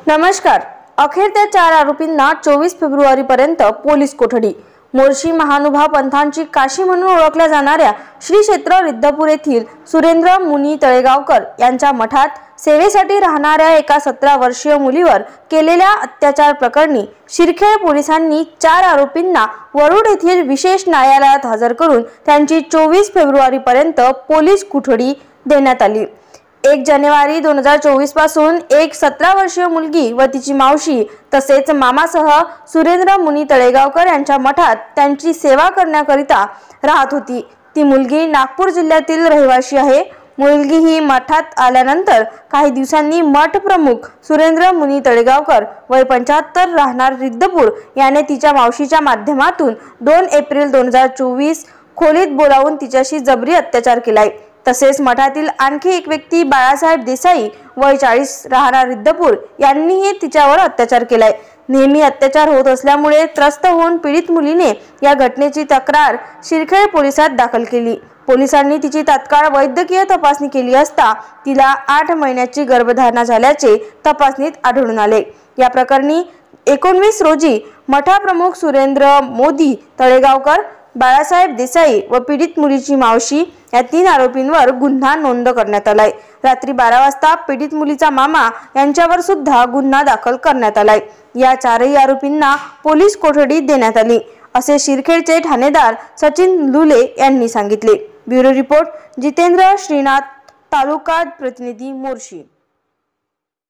नमस्कार। अखेर त्या 4 आरोपींना 24 फेब्रुवारीपर्यंत पोलीस कोठडी। मोर्शी महानुभाव पंथांची काशी म्हणून ओळखल्या जाणाऱ्या श्री क्षेत्र रिद्धपूर येथील सुरेंद्र मुनी तळेगावकर यांच्या मठात सेवेसाठी राहणाऱ्या एका 17 वर्षीय मुलीवर केलेल्या अत्याचार प्रकरणी शिरखेड पोलिसांनी 4 आरोपींना वरुड येथील विशेष न्यायालयात हजर करून त्यांची 24 फेब्रुवारीपर्यंत पोलीस कोठडी देण्यात आली। 1 जानेवारी 2024 पासून एक 17 वर्षीय मुलगी व तिची मावशी तसेच मामासह सुरेंद्र मुनी तळेगावकर यांच्या मठात त्यांची सेवा करण्याकरिता राहत होती। ती मुलगी नागपूर जिल्ह्यातील रहिवासी आहे। मुलगी ही मठात आल्यानंतर काही दिवसांनी मठ प्रमुख सुरेंद्र मुनी तळेगावकर वय 75 राहणार रिद्धपूर याने तिच्या मावशीच्या माध्यमातून 2 एप्रिल 2024 खोलीत बोलावून तिच्याशी जबरी अत्याचार केलाय। तसेच मठातील आणखी एक व्यक्ती बाळासाहेब देसाई वय 40 राहणार रिद्धपूर यांनीही तिच्यावर अत्याचार केलाय। नेहमी अत्याचार होत असल्यामुळे त्रस्त होऊन पीडित मुलीने या घटनेची तक्रार शिरखेड पोलिसात दाखल केली। पोलिसांनी तिची तात्काळ वैद्यकीय तपासणी केली असता तिला 8 महिन्याची गर्भधारणा झाल्याचे तपासणीत आढळून आले। या प्रकरणी 19 रोजी मठाप्रमुख सुरेंद्र मोदी तळेगावकर, बाळासाहेब देसाई व पीडित मुलीची मावशी या 3 आरोपींवर गुन्हा नोंद करण्यात आलाय। रात्री 12 वाजता पीडित मुलीचा मामा यांच्यावर सुद्धा गुन्हा दाखल करण्यात आलाय। या 4ही आरोपींना पोलीस कोठडी देण्यात आली असे शिरखेडचे ठाणेदार सचिन लुले यांनी सांगितले। ब्युरो रिपोर्ट जितेंद्र श्रीनाथ, तालुका प्रतिनिधी मोर्शी।